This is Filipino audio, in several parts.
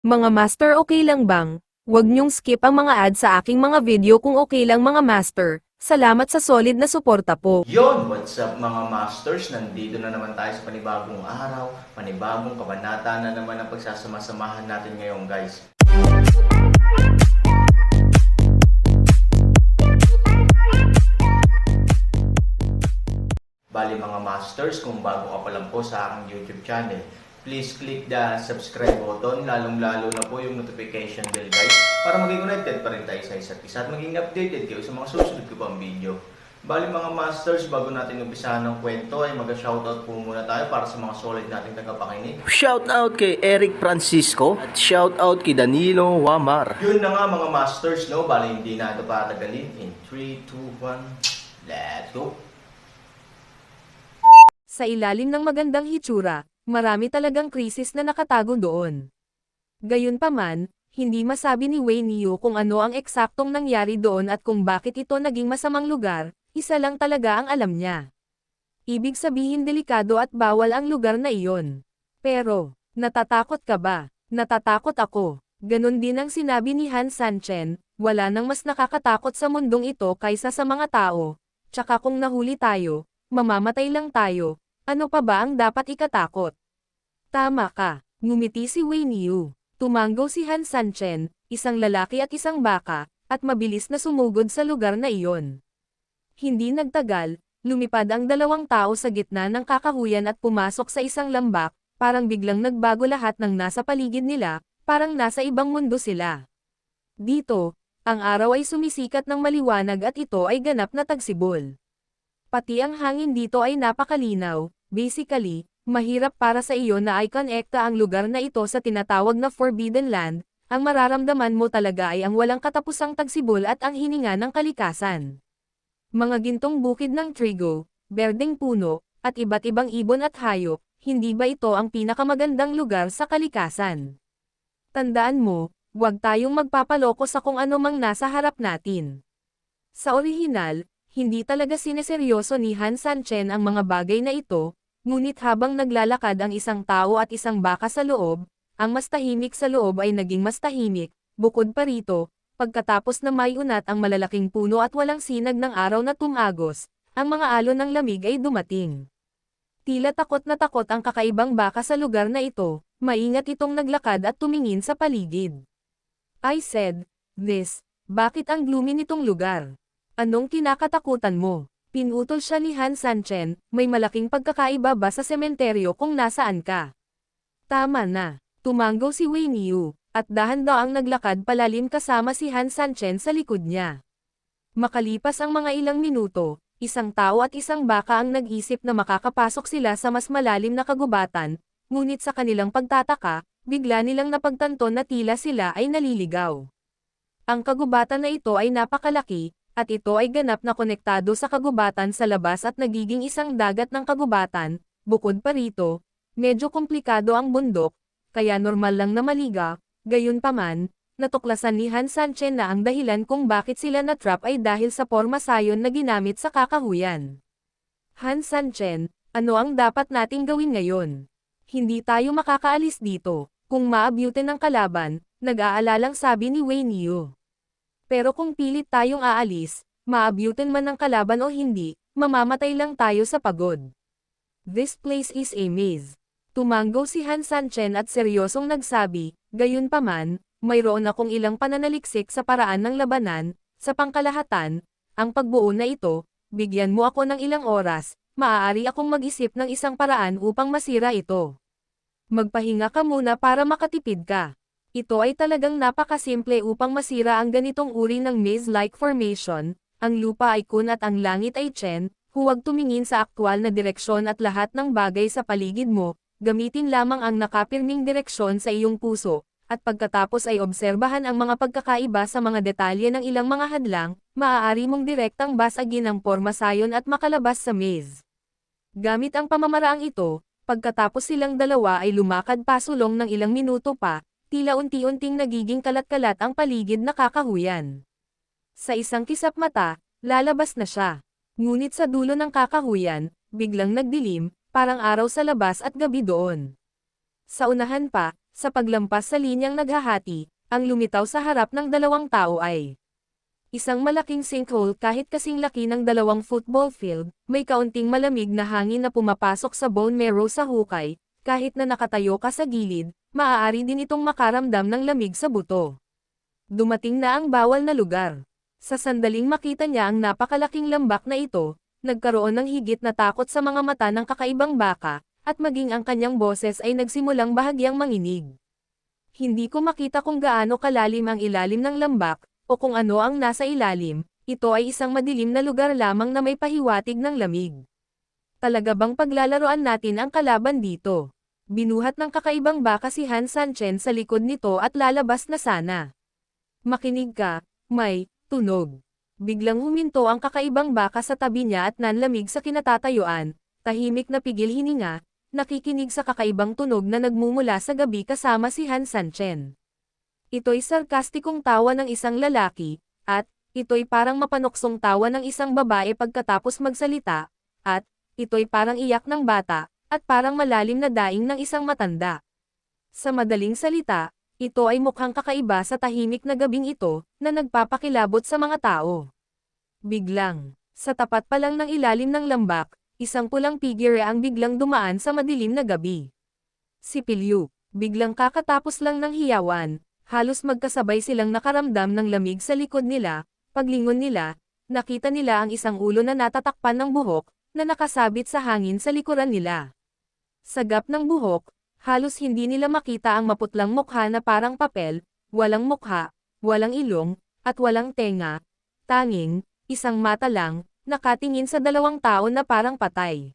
Mga master, okay lang bang? Huwag niyong skip ang mga ad sa aking mga video kung okay lang mga master. Salamat sa solid na suporta po. Yon, what's up mga masters? Nandito na naman tayo sa panibagong araw, panibagong kabanata na naman ang pagsasama-samahan natin ngayon guys. Bali mga masters, kung bago ka pa lang po sa aking YouTube channel, please click the subscribe button, lalong-lalo na po yung notification bell guys, para maging connected pa rin tayo sa isa't isa at maging updated kayo sa mga susunod ko pang video. Bali mga masters, bago natin umpisahan ng kwento ay mag-shoutout po muna tayo para sa mga solid nating tagapakinig. Shoutout kay Eric Francisco at shoutout kay Danilo Wamar. Yun na nga mga masters, no? Bali hindi na ito patagalin. In 3, 2, 1, let's go! Sa ilalim ng magandang hitsura, marami talagang krisis na nakatago doon. Gayunpaman, hindi masabi ni Wayne Yu kung ano ang eksaktong nangyari doon at kung bakit ito naging masamang lugar, isa lang talaga ang alam niya. Ibig sabihin delikado at bawal ang lugar na iyon. Pero, natatakot ka ba? Natatakot ako. Ganon din ang sinabi ni Han Sanchen, wala nang mas nakakatakot sa mundong ito kaysa sa mga tao. Tsaka kung nahuli tayo, mamamatay lang tayo. Ano pa ba ang dapat ikatakot? Tama ka, ngumiti si Wayne Yu. Tumanggaw si Han Sanchen, isang lalaki at isang baka, at mabilis na sumugod sa lugar na iyon. Hindi nagtagal, lumipad ang dalawang tao sa gitna ng kakahuyan at pumasok sa isang lambak, parang biglang nagbago lahat ng nasa paligid nila, parang nasa ibang mundo sila. Dito, ang araw ay sumisikat ng maliwanag at ito ay ganap na tagsibol. Pati ang hangin dito ay napakalinaw. Basically, mahirap para sa iyo na i-connecta ang lugar na ito sa tinatawag na Forbidden Land, ang mararamdaman mo talaga ay ang walang katapusang tagsibol at ang hininga ng kalikasan. Mga gintong bukid ng trigo, berdeng puno, at iba't ibang ibon at hayop, hindi ba ito ang pinakamagandang lugar sa kalikasan? Tandaan mo, huwag tayong magpapaloko sa kung ano mang nasa harap natin. Sa orihinal, hindi talaga sineseryoso ni Han Sanchen ang mga bagay na ito, ngunit habang naglalakad ang isang tao at isang baka sa loob, ang mas tahimik sa loob ay naging mas tahimik, bukod pa rito, pagkatapos na maiunat ang malalaking puno at walang sinag ng araw na tumagos, ang mga alon ng lamig ay dumating. Tila takot na takot ang kakaibang baka sa lugar na ito, maingat itong naglakad at tumingin sa paligid. I said, bakit ang gloomy nitong lugar? Anong kinakatakutan mo? Pinutol siya ni Han Sanchen, may malaking pagkakaiba ba sa sementeryo kung nasaan ka? Tama na, tumanggaw si Wayne Yu, at dahan-daang naglakad palalim kasama si Han Sanchen sa likod niya. Makalipas ang mga ilang minuto, isang tao at isang baka ang nag-isip na makakapasok sila sa mas malalim na kagubatan, ngunit sa kanilang pagtataka, bigla nilang napagtanto na tila sila ay naliligaw. Ang kagubatan na ito ay napakalaki, at ito ay ganap na konektado sa kagubatan sa labas at nagiging isang dagat ng kagubatan. Bukod pa rito, medyo komplikado ang bundok, kaya normal lang na maligaw. Gayunpaman, natuklasan ni Han Sanchen na ang dahilan kung bakit sila na-trap ay dahil sa porma sayon na ginamit sa kakahuyan. Han Sanchen, ano ang dapat nating gawin ngayon? Hindi tayo makakaalis dito, kung maabutin ng kalaban, nag-aalalang sabi ni Wayne Yu. Pero kung pilit tayong aalis, maabutin man ng kalaban o hindi, mamamatay lang tayo sa pagod. This place is a maze. Tumanggaw si Han Sanchen at seryosong nagsabi, gayunpaman, mayroon akong ilang pananaliksik sa paraan ng labanan, sa pangkalahatan, ang pagbuo na ito, bigyan mo ako ng ilang oras, maaari akong mag-isip ng isang paraan upang masira ito. Magpahinga ka muna para makatipid ka. Ito ay talagang napakasimple upang masira ang ganitong uri ng maze-like formation, ang lupa ay kun at ang langit ay chen, huwag tumingin sa aktwal na direksyon at lahat ng bagay sa paligid mo, gamitin lamang ang nakapirming direksyon sa iyong puso, at pagkatapos ay obserbahan ang mga pagkakaiba sa mga detalye ng ilang mga hadlang, maaari mong direktang basagin ang porma sayon at makalabas sa maze. Gamit ang pamamaraang ito, pagkatapos silang dalawa ay lumakad pasulong ng ilang minuto pa, tila unti-unting nagiging kalat-kalat ang paligid na kakahuyan. Sa isang kisap mata, lalabas na siya. Ngunit sa dulo ng kakahuyan, biglang nagdilim, parang araw sa labas at gabi doon. Sa unahan pa, sa paglampas sa linyang naghahati, ang lumitaw sa harap ng dalawang tao ay isang malaking sinkhole kahit kasing laki ng 2 football field, may kaunting malamig na hangin na pumapasok sa bone marrow sa hukay, kahit na nakatayo ka sa gilid, maaari din itong makaramdam ng lamig sa buto. Dumating na ang bawal na lugar. Sa sandaling makita niya ang napakalaking lambak na ito, nagkaroon ng higit na takot sa mga mata ng kakaibang baka, at maging ang kanyang boses ay nagsimulang bahagyang manginig. Hindi ko makita kung gaano kalalim ang ilalim ng lambak, o kung ano ang nasa ilalim, ito ay isang madilim na lugar lamang na may pahiwatig ng lamig. Talaga bang paglalaroan natin ang kalaban dito? Binuhat ng kakaibang baka si Han Sanchen sa likod nito at lalabas na sana. Makinig ka, may tunog. Biglang huminto ang kakaibang baka sa tabi niya at nanlamig sa kinatatayuan, tahimik na pigil hininga, nakikinig sa kakaibang tunog na nagmumula sa gabi kasama si Han Sanchen. Ito'y sarkastikong tawa ng isang lalaki, at ito'y parang mapanoksong tawa ng isang babae pagkatapos magsalita, at ito'y parang iyak ng bata, at parang malalim na daing ng isang matanda. Sa madaling salita, ito ay mukhang kakaiba sa tahimik na gabing ito, na nagpapakilabot sa mga tao. Biglang, sa tapat pa lang ng ilalim ng lambak, isang pulang figure ang biglang dumaan sa madilim na gabi. Si Pilyu, biglang kakatapos lang ng hiyawan, halos magkasabay silang nakaramdam ng lamig sa likod nila, paglingon nila, nakita nila ang isang ulo na natatakpan ng buhok, na nakasabit sa hangin sa likuran nila. Sa gap ng buhok, halos hindi nila makita ang maputlang mukha na parang papel, walang mukha, walang ilong, at walang tenga, tanging, isang mata lang, nakatingin sa dalawang tao na parang patay.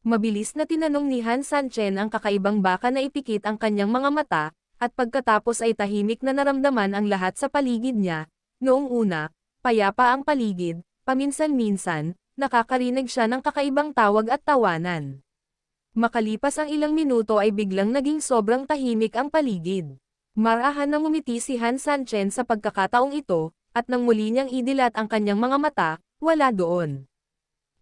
Mabilis na tinanong ni Han Sanchen ang kakaibang baka na ipikit ang kanyang mga mata, at pagkatapos ay tahimik na naramdaman ang lahat sa paligid niya. Noong una, payapa ang paligid, paminsan-minsan, nakakarinig siya ng kakaibang tawag at tawanan. Makalipas ang ilang minuto ay biglang naging sobrang tahimik ang paligid. Marahan na ngumiti si Han Sanchen sa pagkakataong ito, at nang muli niyang idilat ang kanyang mga mata, wala doon.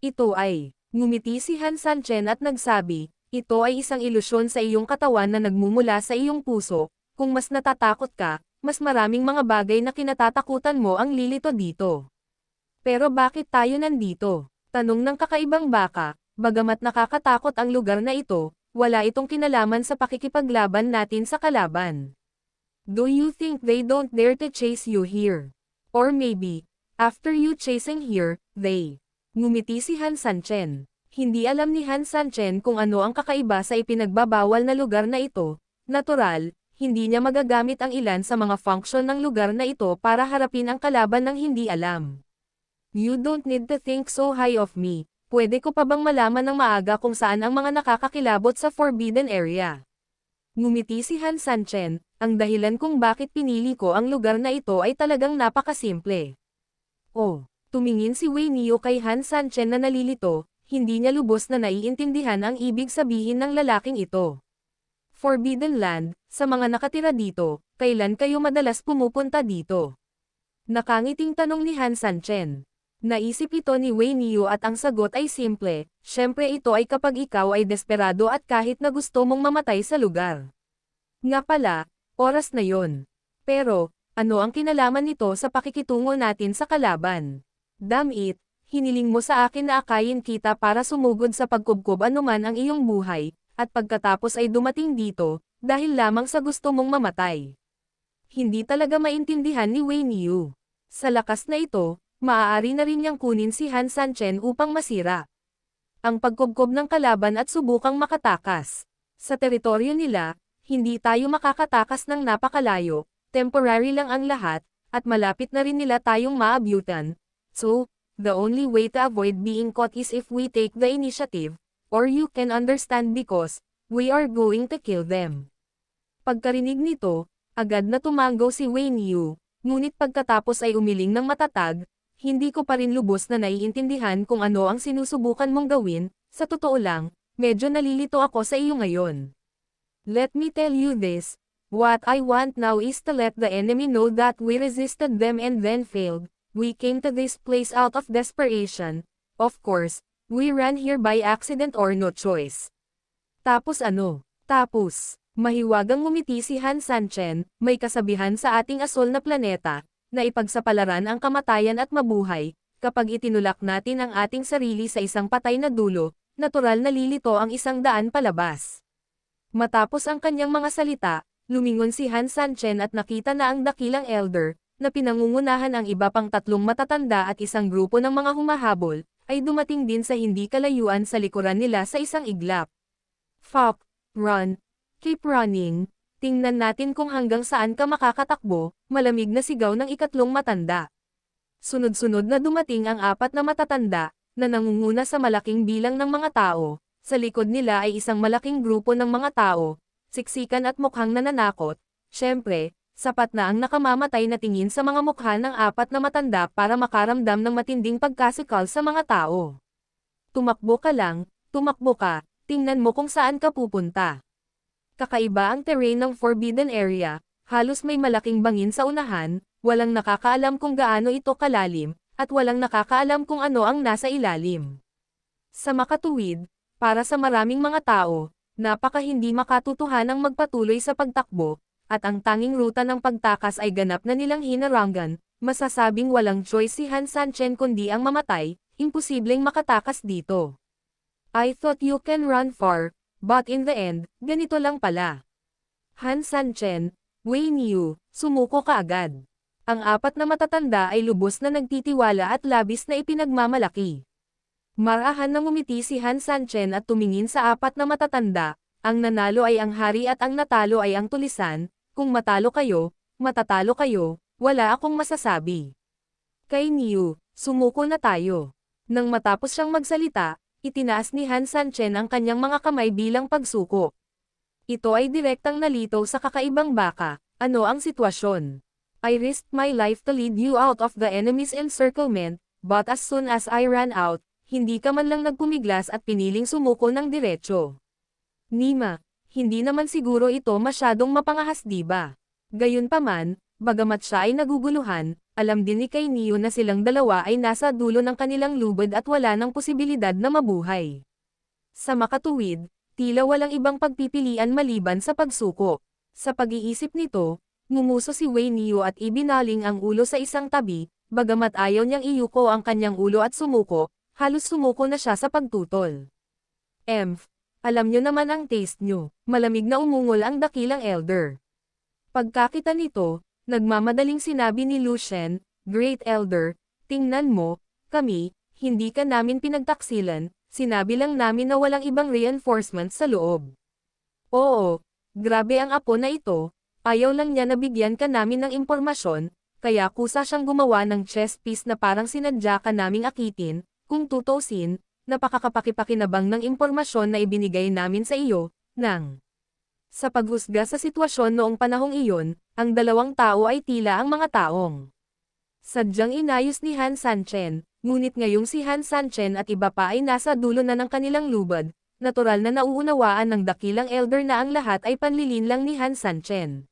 Ito ay, ngumiti si Han Sanchen at nagsabi, ito ay isang ilusyon sa iyong katawan na nagmumula sa iyong puso, kung mas natatakot ka, mas maraming mga bagay na kinatatakutan mo ang lilito dito. Pero bakit tayo nandito? Tanong ng kakaibang baka, bagamat nakakatakot ang lugar na ito, wala itong kinalaman sa pakikipaglaban natin sa kalaban. Do you think they don't dare to chase you here? Or maybe, after you chasing here, they. Ngumiti si Han Sanchen. Hindi alam ni Han Sanchen kung ano ang kakaiba sa ipinagbabawal na lugar na ito. Natural, hindi niya magagamit ang ilan sa mga function ng lugar na ito para harapin ang kalaban ng hindi alam. You don't need to think so high of me. Pwede ko pa bang malaman ng maaga kung saan ang mga nakakakilabot sa Forbidden Area? Ngumiti si Han Sanchen, ang dahilan kung bakit pinili ko ang lugar na ito ay talagang napakasimple. Oh, tumingin si Wei Niu kay Han Sanchen na nalilito, hindi niya lubos na naiintindihan ang ibig sabihin ng lalaking ito. Forbidden Land, sa mga nakatira dito, kailan kayo madalas pumupunta dito? Nakangiting tanong ni Han Sanchen. Naisip ito ni Wei Niu at ang sagot ay simple, syempre ito ay kapag ikaw ay desperado at kahit na gusto mong mamatay sa lugar. Nga pala, oras na yon. Pero, ano ang kinalaman nito sa pakikitungo natin sa kalaban? Damn it, hiniling mo sa akin na akayin kita para sumugod sa pagkubkob anuman ang iyong buhay, at pagkatapos ay dumating dito, dahil lamang sa gusto mong mamatay. Hindi talaga maintindihan ni Wei Niu. Sa lakas na ito, maaari na rin niyang kunin si Han Sanchen upang masira ang pagkubkob ng kalaban at subukang makatakas. Sa teritoryo nila, hindi tayo makakatakas ng napakalayo, temporary lang ang lahat, at malapit na rin nila tayong maabyutan. So, the only way to avoid being caught is if we take the initiative, or you can understand because, we are going to kill them. Pagkarinig nito, agad na tumanggaw si Wei Niu, ngunit pagkatapos ay umiling ng matatag, hindi ko pa rin lubos na naiintindihan kung ano ang sinusubukan mong gawin, sa totoo lang, medyo nalilito ako sa iyo ngayon. Let me tell you this, what I want now is to let the enemy know that we resisted them and then failed. We came to this place out of desperation. Of course, we ran here by accident or no choice. Tapos ano? Tapos, Mahiwagang ngumiti si Han Sanchen, may kasabihan sa ating asol na planeta, na ipagsapalaran ang kamatayan at mabuhay, kapag itinulak natin ang ating sarili sa isang patay na dulo, natural na lilito ang 100 palabas. Matapos ang kanyang mga salita, lumingon si Han Sanchen at nakita na ang dakilang elder, na pinangungunahan ang iba pang 3 matatanda at isang grupo ng mga humahabol, ay dumating din sa hindi kalayuan sa likuran nila sa isang iglap. Fuck, run. Keep running, tingnan natin kung hanggang saan ka makakatakbo, malamig na sigaw ng ikatlong matanda. Sunod-sunod na dumating ang 4 na matatanda, na nangunguna sa malaking bilang ng mga tao, sa likod nila ay isang malaking grupo ng mga tao, siksikan at mukhang nananakot, syempre, sapat na ang nakamamatay na tingin sa mga mukha ng 4 na matanda para makaramdam ng matinding pagkasikal sa mga tao. Tumakbo ka lang, tumakbo ka, tingnan mo kung saan ka pupunta. Kakaiba ang terrain ng Forbidden Area, halos may malaking bangin sa unahan, walang nakakaalam kung gaano ito kalalim, at walang nakakaalam kung ano ang nasa ilalim. Sa makatuwid, para sa maraming mga tao, napaka hindi makatutuhanang magpatuloy sa pagtakbo, at ang tanging ruta ng pagtakas ay ganap na nilang hinarangan, masasabing walang choice si Han Sanchen kundi ang mamatay, imposibleng makatakas dito. I thought you can run far. But in the end, ganito lang pala. Han Sanchen, Wei Niu, sumuko ka agad. Ang 4 na matatanda ay lubos na nagtitiwala at labis na ipinagmamalaki. Marahan na ngumiti si Han Sanchen at tumingin sa 4 na matatanda, ang nanalo ay ang hari at ang natalo ay ang tulisan, kung matalo kayo, matatalo kayo, wala akong masasabi. Kay Niu, sumuko na tayo. Nang matapos siyang magsalita, itinaas ni Han Sanchen ang kanyang mga kamay bilang pagsuko. Ito ay direktang nalitaw sa kakaibang baka. Ano ang sitwasyon? I risked my life to lead you out of the enemy's encirclement, but as soon as I ran out, hindi ka man lang nagpumiglas at piniling sumuko ng diretso. Nima, hindi naman siguro ito masyadong mapangahas diba? Gayunpaman, bagamat siya ay naguguluhan, alam din ni kay Niu na silang dalawa ay nasa dulo ng kanilang lubid at wala ng posibilidad na mabuhay. Sa makatuwid, tila walang ibang pagpipilian maliban sa pagsuko. Sa pag-iisip nito, ngumuso si Wei Niu at ibinaling ang ulo sa isang tabi, bagamat ayaw niyang iyuko ang kanyang ulo at sumuko, halos sumuko na siya sa pagtutol. Alam nyo naman ang taste nyo, malamig na umungol ang dakilang elder. Pagkakita nito, nagmamadaling sinabi ni Lu Shen, Great Elder, tingnan mo, kami, hindi ka namin pinagtaksilan, sinabi lang namin na walang ibang reinforcement sa loob. Oo, grabe ang apo na ito, ayaw lang niya na bigyan ka namin ng impormasyon, kaya kusa siyang gumawa ng chess piece na parang sinadya ka naming akitin, kung tutusin, napakakapakipakinabang ng impormasyon na ibinigay namin sa iyo, nang. Sa paghusga sa sitwasyon noong panahong iyon, ang 2 tao ay tila ang mga taong sadyang inayos ni Han Sanchen, ngunit ngayong si Han Sanchen at iba pa ay nasa dulo na ng kanilang lubad, natural na nauunawaan ng dakilang elder na ang lahat ay panlilin lang ni Han Sanchen.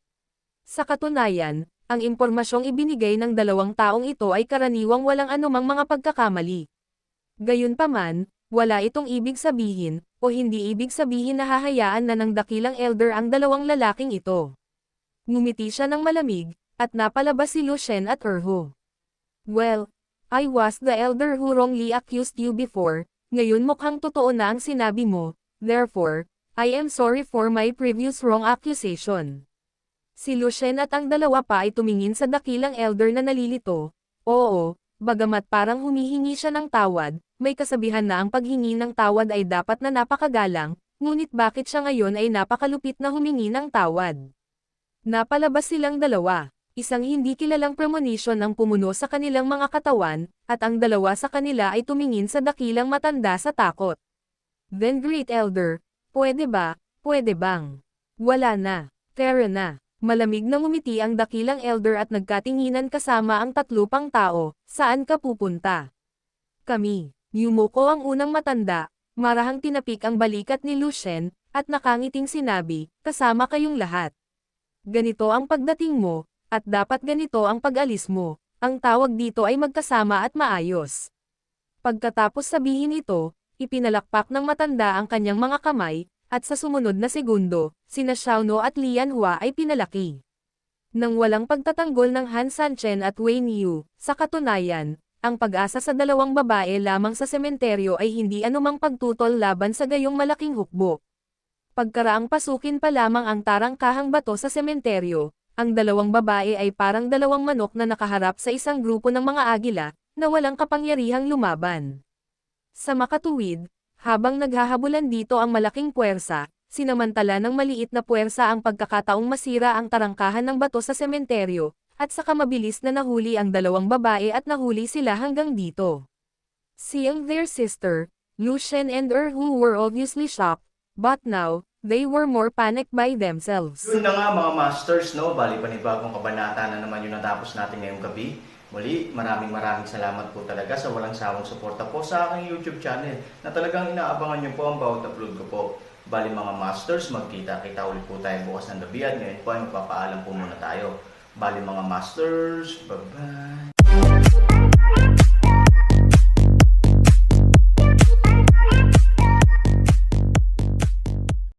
Sa katunayan, ang impormasyong ibinigay ng 2 taong ito ay karaniwang walang anumang mga pagkakamali. Gayunpaman, wala itong ibig sabihin, o hindi ibig sabihin na hahayaan na ng dakilang elder ang 2 lalaking ito. Ngumiti siya ng malamig, at napalabas si Lu Shen at Erhu. Well, I was the elder who wrongly accused you before, ngayon mukhang totoo na ang sinabi mo, therefore, I am sorry for my previous wrong accusation. Si Lu Shen at ang 2 pa ay tumingin sa dakilang elder na nalilito. Oo, bagamat parang humihingi siya ng tawad, may kasabihan na ang paghingi ng tawad ay dapat na napakagalang, ngunit bakit siya ngayon ay napakalupit na humingi ng tawad? Napalabas silang 2, isang hindi kilalang premonition ang pumuno sa kanilang mga katawan, at ang 2 sa kanila ay tumingin sa dakilang matanda sa takot. Then Great Elder, pwede ba, pwede bang? Wala na, Tara na. Malamig na ngumiti ang dakilang elder at nagkatinginan kasama ang 3 pang tao, saan ka pupunta? Kami, yumuko ang unang matanda, marahang tinapik ang balikat ni Lu Shen, at nakangiting sinabi, kasama kayong lahat. Ganito ang pagdating mo, at dapat ganito ang pag-alis mo, ang tawag dito ay magkasama at maayos. Pagkatapos sabihin ito, ipinalakpak ng matanda ang kanyang mga kamay, At sa sumunod na segundo, sina Xiaono at Lian Hua ay pinalaki. Nang walang pagtatanggol ng Han Sanchen at Wei Niu, sa katunayan, ang pag-asa sa dalawang babae lamang sa sementeryo ay hindi anumang pagtutol laban sa gayong malaking hukbo. Pagkaraang pasukin pa lamang ang tarangkahang bato sa sementeryo, ang dalawang babae ay parang dalawang manok na nakaharap sa isang grupo ng mga agila, na walang kapangyarihang lumaban. Sa makatuwid, habang naghahabulan dito ang malaking puwersa, sinamantala ng maliit na puwersa ang pagkakataong masira ang tarangkahan ng bato sa sementeryo, at saka mabilis na nahuli ang dalawang babae at nahuli sila hanggang dito. Seeing their sister, Lu Shen and who were obviously shocked, but now, they were more panicked by themselves. Yun na nga mga masters, no? Bali panibagong kabanata na naman yung natapos natin ngayong gabi. Muli, maraming salamat po talaga sa walang sawang suporta po sa aking YouTube channel na talagang inaabangan nyo po ang bawat upload ko po. Bali mga masters, magkita-kita ulit po tayo bukas ng gabi at ngayon po ay magpapaalam po muna tayo. Bali mga masters, bye-bye!